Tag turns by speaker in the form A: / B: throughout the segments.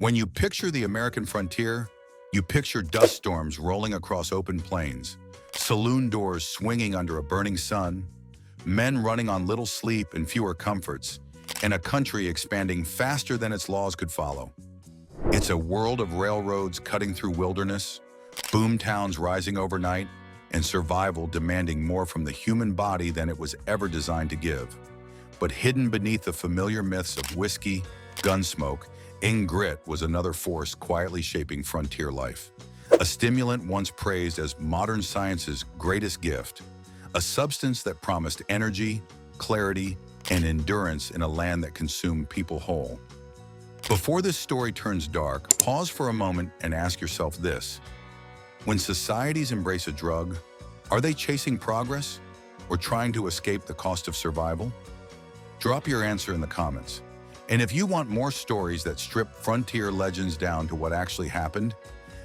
A: When you picture the American frontier, you picture dust storms rolling across open plains, saloon doors swinging under a burning sun, men running on little sleep and fewer comforts, and a country expanding faster than its laws could follow. It's a world of railroads cutting through wilderness, boom towns rising overnight, and survival demanding more from the human body than it was ever designed to give. But hidden beneath the familiar myths of whiskey, gunsmoke, and grit was another force quietly shaping frontier life. A stimulant once praised as modern science's greatest gift, a substance that promised energy, clarity, and endurance in a land that consumed people whole. Before this story turns dark, pause for a moment and ask yourself this. When societies embrace a drug, are they chasing progress or trying to escape the cost of survival? Drop your answer in the comments. And if you want more stories that strip frontier legends down to what actually happened,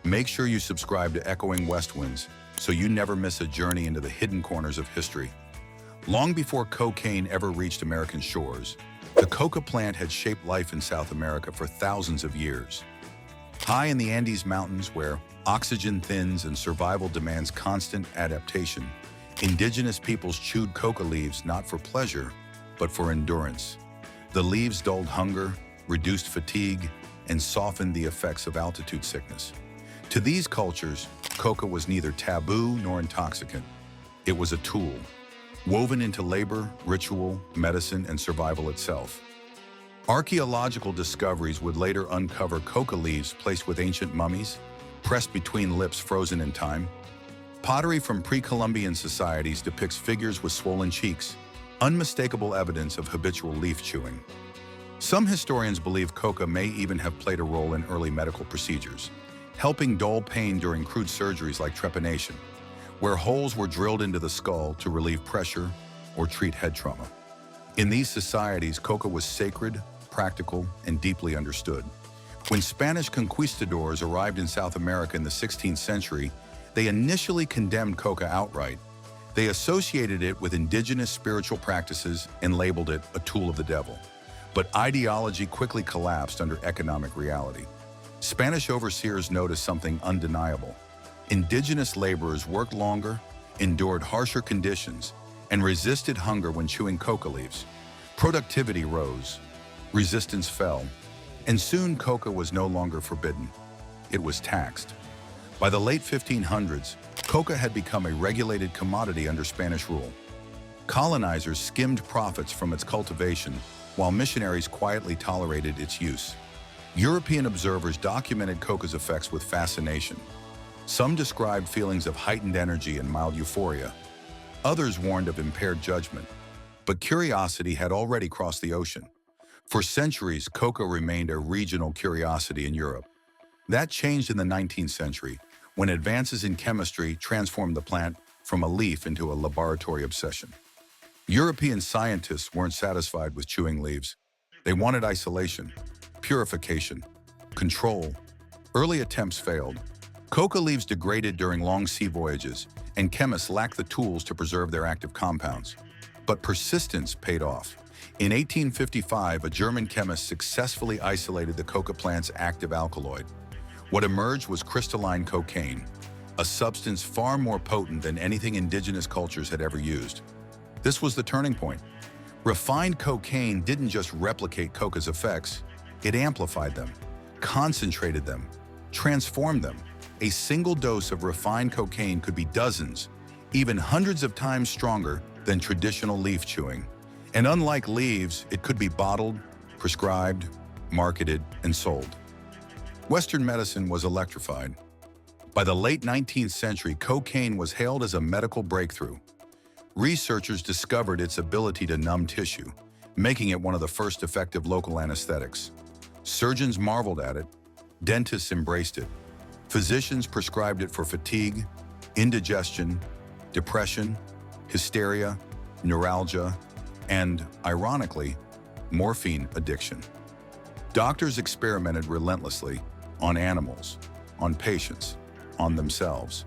A: make sure you subscribe to Echoing Westwinds so you never miss a journey into the hidden corners of history. Long before cocaine ever reached American shores, the coca plant had shaped life in South America for thousands of years. High in the Andes Mountains, where oxygen thins and survival demands constant adaptation, indigenous peoples chewed coca leaves not for pleasure, but for endurance. The leaves dulled hunger, reduced fatigue, and softened the effects of altitude sickness. To these cultures, coca was neither taboo nor intoxicant. It was a tool, woven into labor, ritual, medicine, and survival itself. Archaeological discoveries would later uncover coca leaves placed with ancient mummies, pressed between lips frozen in time. Pottery from pre-Columbian societies depicts figures with swollen cheeks, unmistakable evidence of habitual leaf chewing. Some historians believe coca may even have played a role in early medical procedures, helping dull pain during crude surgeries like trepanation, where holes were drilled into the skull to relieve pressure or treat head trauma. In these societies, coca was sacred, practical, and deeply understood. When Spanish conquistadors arrived in South America in the 16th century, they initially condemned coca outright. They associated it with indigenous spiritual practices and labeled it a tool of the devil. But ideology quickly collapsed under economic reality. Spanish overseers noticed something undeniable. Indigenous laborers worked longer, endured harsher conditions, and resisted hunger when chewing coca leaves. Productivity rose, resistance fell, and soon coca was no longer forbidden. It was taxed. By the late 1500s, coca had become a regulated commodity under Spanish rule. Colonizers skimmed profits from its cultivation, while missionaries quietly tolerated its use. European observers documented coca's effects with fascination. Some described feelings of heightened energy and mild euphoria. Others warned of impaired judgment. But curiosity had already crossed the ocean. For centuries, coca remained a regional curiosity in Europe. That changed in the 19th century, when advances in chemistry transformed the plant from a leaf into a laboratory obsession. European scientists weren't satisfied with chewing leaves. They wanted isolation, purification, control. Early attempts failed. Coca leaves degraded during long sea voyages, and chemists lacked the tools to preserve their active compounds. But persistence paid off. In 1855, a German chemist successfully isolated the coca plant's active alkaloid. What emerged was crystalline cocaine, a substance far more potent than anything indigenous cultures had ever used. This was the turning point. Refined cocaine didn't just replicate coca's effects, it amplified them, concentrated them, transformed them. A single dose of refined cocaine could be dozens, even hundreds of times stronger than traditional leaf chewing. And unlike leaves, it could be bottled, prescribed, marketed, and sold. Western medicine was electrified. By the late 19th century, cocaine was hailed as a medical breakthrough. Researchers discovered its ability to numb tissue, making it one of the first effective local anesthetics. Surgeons marveled at it. Dentists embraced it. Physicians prescribed it for fatigue, indigestion, depression, hysteria, neuralgia, and, ironically, morphine addiction. Doctors experimented relentlessly on animals, on patients, on themselves.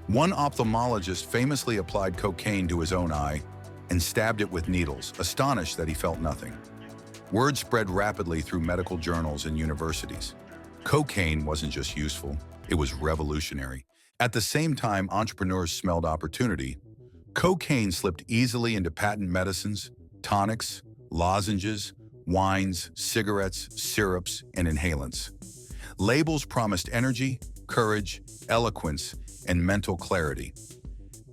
A: One ophthalmologist famously applied cocaine to his own eye and stabbed it with needles, astonished that he felt nothing. Word spread rapidly through medical journals and universities. Cocaine wasn't just useful, it was revolutionary. At the same time entrepreneurs smelled opportunity, cocaine slipped easily into patent medicines, tonics, lozenges, wines, cigarettes, syrups, and inhalants. Labels promised energy, courage, eloquence, and mental clarity.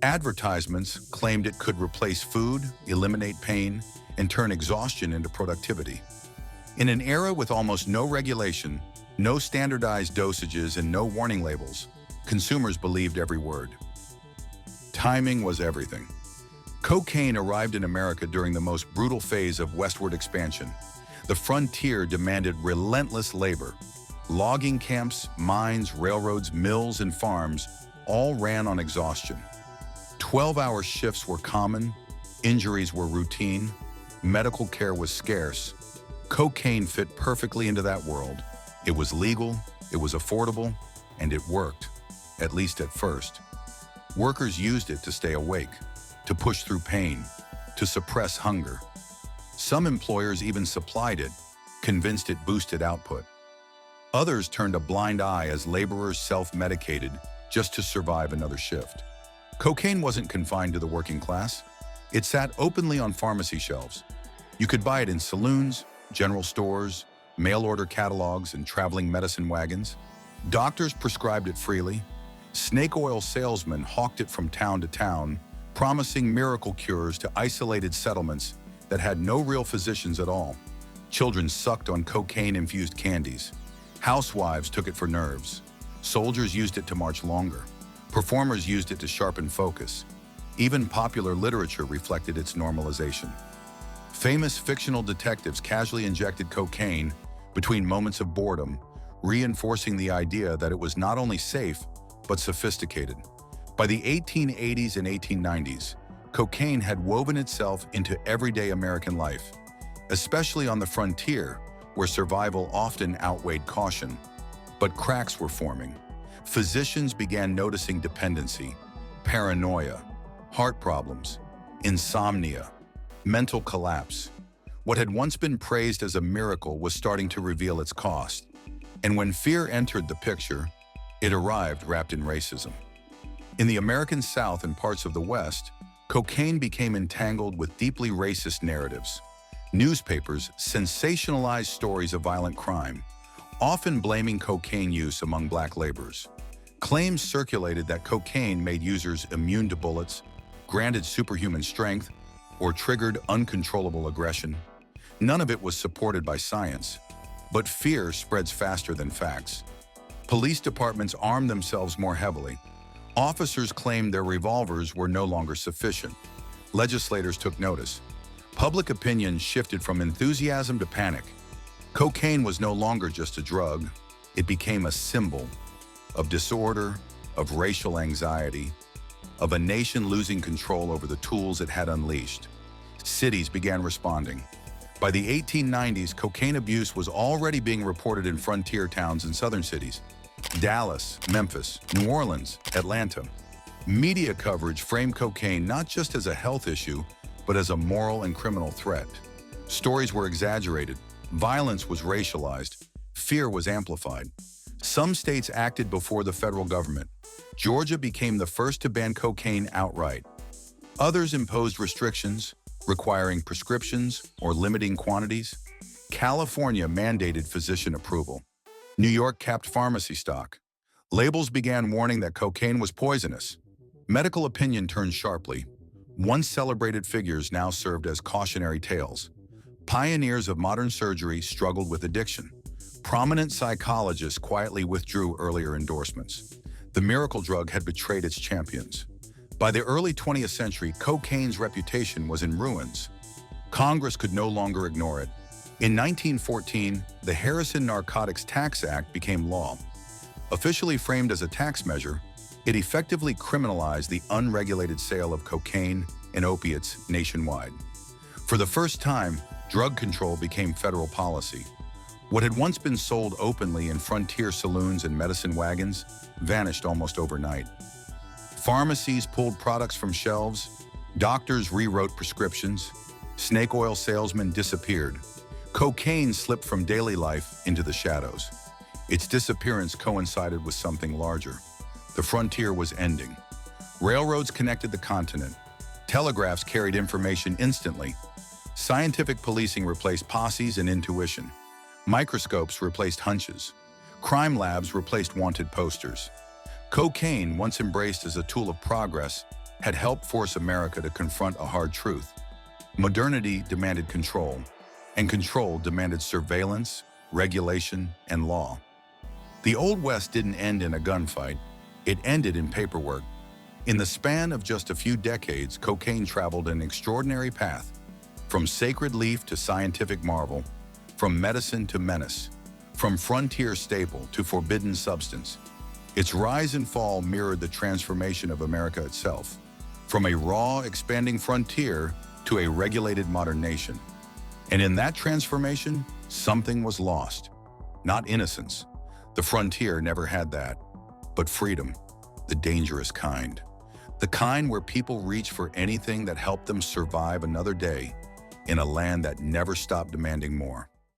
A: Advertisements claimed it could replace food, eliminate pain, and turn exhaustion into productivity. In an era with almost no regulation, no standardized dosages, and no warning labels, consumers believed every word. Timing was everything. Cocaine arrived in America during the most brutal phase of westward expansion. The frontier demanded relentless labor. Logging camps, mines, railroads, mills, and farms all ran on exhaustion. 12-hour shifts were common, injuries were routine, medical care was scarce. Cocaine fit perfectly into that world. It was legal, it was affordable, and it worked, at least at first. Workers used it to stay awake, to push through pain, to suppress hunger. Some employers even supplied it, convinced it boosted output. Others turned a blind eye as laborers self-medicated just to survive another shift. Cocaine wasn't confined to the working class. It sat openly on pharmacy shelves. You could buy it in saloons, general stores, mail-order catalogs, and traveling medicine wagons. Doctors prescribed it freely. Snake oil salesmen hawked it from town to town, promising miracle cures to isolated settlements that had no real physicians at all. Children sucked on cocaine-infused candies. Housewives took it for nerves. Soldiers used it to march longer. Performers used it to sharpen focus. Even popular literature reflected its normalization. Famous fictional detectives casually injected cocaine between moments of boredom, reinforcing the idea that it was not only safe, but sophisticated. By the 1880s and 1890s, cocaine had woven itself into everyday American life, especially on the frontier, where survival often outweighed caution. But cracks were forming. Physicians began noticing dependency, paranoia, heart problems, insomnia, mental collapse. What had once been praised as a miracle was starting to reveal its cost. And when fear entered the picture, it arrived wrapped in racism. In the American South and parts of the West, cocaine became entangled with deeply racist narratives. Newspapers sensationalized stories of violent crime, often blaming cocaine use among black laborers. Claims circulated that cocaine made users immune to bullets, granted superhuman strength, or triggered uncontrollable aggression. None of it was supported by science, but fear spreads faster than facts. Police departments armed themselves more heavily. Officers claimed their revolvers were no longer sufficient. Legislators took notice. Public opinion shifted from enthusiasm to panic. Cocaine was no longer just a drug. It became a symbol of disorder, of racial anxiety, of a nation losing control over the tools it had unleashed. Cities began responding. By the 1890s, cocaine abuse was already being reported in frontier towns and southern cities. Dallas, Memphis, New Orleans, Atlanta. Media coverage framed cocaine not just as a health issue, but as a moral and criminal threat. Stories were exaggerated, violence was racialized, fear was amplified. Some states acted before the federal government. Georgia became the first to ban cocaine outright. Others imposed restrictions, requiring prescriptions or limiting quantities. California mandated physician approval. New York capped pharmacy stock. Labels began warning that cocaine was poisonous. Medical opinion turned sharply. Once celebrated figures now served as cautionary tales. Pioneers of modern surgery struggled with addiction. Prominent psychologists quietly withdrew earlier endorsements. The miracle drug had betrayed its champions. By the early 20th century, cocaine's reputation was in ruins. Congress could no longer ignore it. In 1914, the Harrison Narcotics Tax Act became law. Officially framed as a tax measure, it effectively criminalized the unregulated sale of cocaine and opiates nationwide. For the first time, drug control became federal policy. What had once been sold openly in frontier saloons and medicine wagons vanished almost overnight. Pharmacies pulled products from shelves, doctors rewrote prescriptions, snake oil salesmen disappeared. Cocaine slipped from daily life into the shadows. Its disappearance coincided with something larger. The frontier was ending. Railroads connected the continent. Telegraphs carried information instantly. Scientific policing replaced posses and intuition. Microscopes replaced hunches. Crime labs replaced wanted posters. Cocaine, once embraced as a tool of progress, had helped force America to confront a hard truth. Modernity demanded control, and control demanded surveillance, regulation, and law. The Old West didn't end in a gunfight, it ended in paperwork. In the span of just a few decades, cocaine traveled an extraordinary path, from sacred leaf to scientific marvel, from medicine to menace, from frontier staple to forbidden substance. Its rise and fall mirrored the transformation of America itself, from a raw, expanding frontier to a regulated modern nation. And in that transformation, something was lost. Not innocence. The frontier never had that, but freedom, the dangerous kind. The kind where people reach for anything that helped them survive another day in a land that never stopped demanding more.